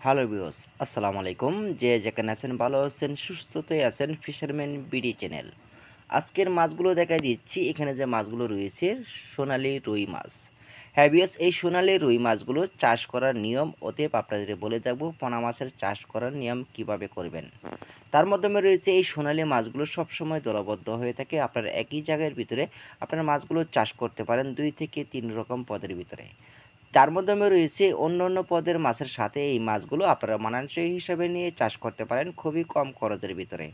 Hello viewers, আসসালামু আলাইকুম। যে যেখানে আছেন ভালো আছেন, সুস্থতায় আছেন, ফিশারম্যান বিডি চ্যানেল। আজকের মাছগুলো দেখাই দিচ্ছি। এখানে যে মাছগুলো রয়েছে সোনালী রুই মাছ। হ্যাঁ ভিউয়ার্স, এই সোনালী রুই মাছগুলো চাষ করার নিয়ম অতএব আপনাদের বলে দেবো পোনা মাছের চাষ করার নিয়ম কিভাবে করবেন। তার মাধ্যমে রয়েছে এই সোনালী মাছগুলো সবসময় দলবদ্ধ হয়ে থাকে। আপনার একই জায়গার ভিতরে আপনার মাছগুলো চাষ করতে পারেন 2 থেকে 3 রকম পদের ভিতরে। তার মাধ্যমে রয়েছে অন্যান্য পদের মাছের সাথে এই মাছগুলো আপনারা মানানসই হিসাবে নিয়ে চাষ করতে পারেন খুবই কম খরচের ভিতরে।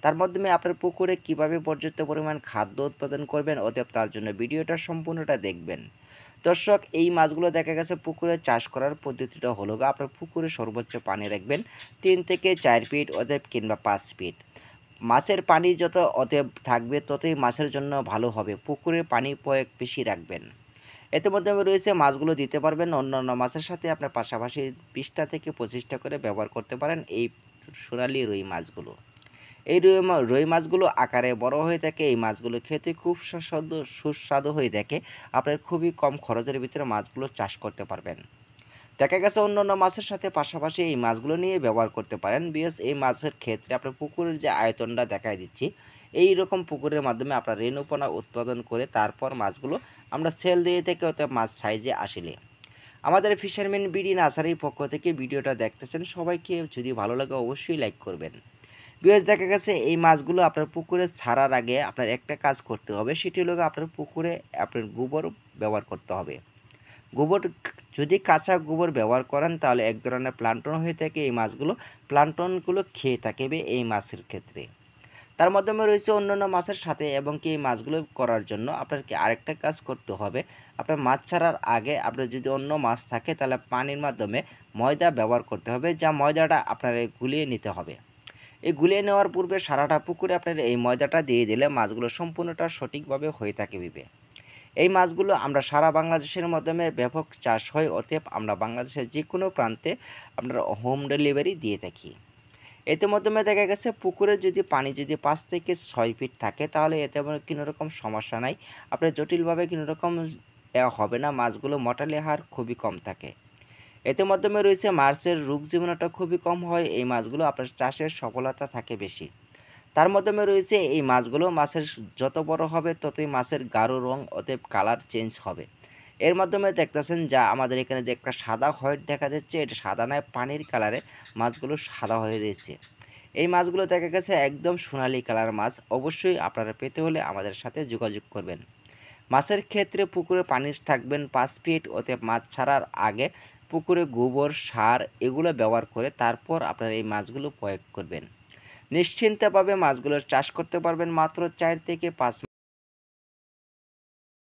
তার মাধ্যমে আপনার পুকুরে কিভাবে পর্যাপ্ত পরিমাণ খাদ্য উৎপাদন করবেন অতএব তার জন্য ভিডিওটা সম্পূর্ণটা দেখবেন। দর্শক, এই মাছগুলো দেখা গেছে পুকুরে চাষ করার পদ্ধতিটা হলো আপনার পুকুরে সর্বোচ্চ পানি রাখবেন 3 থেকে 4 ফিট অতএব কিংবা 5 ফিট। মাছের পানি যত অতএব থাকবে ততই মাছের জন্য ভালো হবে। পুকুরে পানি প্রয়োগ বেশি রাখবেন। এতে মাধ্যমে রয়েছে মাছগুলো দিতে পারবেন অন্যান্য মাছের সাথে আপনার পাশাপাশি 20টা থেকে 25টা করে ব্যবহার করতে পারেন এই সোনালী রুই মাছগুলো। এই রুই মাছগুলো আকারে বড় হয়ে থাকে। এই মাছগুলো খেতে খুব সুস্বাদু হয়ে থাকে। আপনার খুবই কম খরচের ভিতরে মাছগুলো চাষ করতে পারবেন। দেখা গেছে অন্যান্য মাছের সাথে পাশাপাশি এই মাছগুলো নিয়ে ব্যবহার করতে পারেন। বিকজ এই মাছের ক্ষেত্রে আপনার পুকুরের যে আয়তনটা দেখাই দিচ্ছি, এই রকম পুকুরের মাধ্যমে আপনার রেণুপোনা উৎপাদন করে তারপর মাছগুলো আমরা সেল দিয়ে থেকে হতে মাছ সাইজে আসলে আমাদের ফিশারম্যান বিডি নার্সারির পক্ষ থেকে ভিডিওটা দেখতেছেন সবাইকে যদি ভালো লাগে অবশ্যই লাইক করবেন। বিকজ দেখা গেছে এই মাছগুলো আপনার পুকুরে ছাড়ার আগে আপনার একটা কাজ করতে হবে, সেটি হলো আপনার পুকুরে আপনার গোবর ব্যবহার করতে হবে। গোবর যদি কাঁচা গোবর ব্যবহার করেন তাহলে এক ধরনের প্লান্টন হয়ে থাকে। এই মাছগুলো প্লান্টনগুলো খেয়ে থাকবে এই মাছের ক্ষেত্রে। তার মাধ্যমে রয়েছে অন্যান্য মাছের সাথে এবং কি এই মাছগুলো করার জন্য আপনাকে আরেকটা কাজ করতে হবে। আপনার মাছ ছাড়ার আগে আপনার যদি অন্য মাছ থাকে তাহলে পানির মাধ্যমে ময়দা ব্যবহার করতে হবে, যা ময়দাটা আপনার গুলিয়ে নিতে হবে। এই গুলিয়ে নেওয়ার পূর্বে সারাটা পুকুরে আপনার এই ময়দাটা দিয়ে দিলে মাছগুলো সম্পূর্ণটা সঠিকভাবে হয়ে থাকে বিবে। এই মাছগুলো আমরা সারা বাংলাদেশের মাধ্যমে ব্যাপক চাষ হয় অতএব আমরা বাংলাদেশের যে কোনো প্রান্তে আপনার হোম ডেলিভারি দিয়ে থাকি। এতে মাধ্যমে দেখা গেছে পুকুরে যদি পানি যদি 5 থেকে 6 ফিট থাকে তাহলে এতে কোনো রকম সমস্যা নাই। আপনার জটিলভাবে কোনো রকম হবে না। মাছগুলো মর্টালি হার খুবই কম থাকে। এতে মাধ্যমে রয়েছে মাছের রোগ জীবাণুটা খুবই কম হয়। এই মাছগুলো আপনার চাষের সফলতা থাকে বেশি। তার মাধ্যমে রয়েছে এই মাছগুলো মাছের যত বড় হবে ততই মাছের গাঢ় রং অতএব কালার চেঞ্জ হবে। এর মাধ্যমে দেখতেছেন যা আমাদের এখানে যে একটা সাদা হোয়াইট দেখা যাচ্ছে, এটা সাদা নয়, পানির কালারে মাছগুলো সাদা হয়ে রয়েছে। এই মাছগুলো দেখা গেছে একদম সোনালী কালার মাছ। অবশ্যই আপনারা পেতে হলে আমাদের সাথে যোগাযোগ করবেন। মাছের ক্ষেত্রে পুকুরে পানি থাকবেন 5 ফিট অতএব মাছ ছাড়ার আগে পুকুরে গোবর সার এগুলো ব্যবহার করে তারপর আপনারা এই মাছগুলো প্রয়োগ করবেন। নিশ্চিন্তভাবে মাছগুলোর চাষ করতে পারবেন মাত্র 4 থেকে 5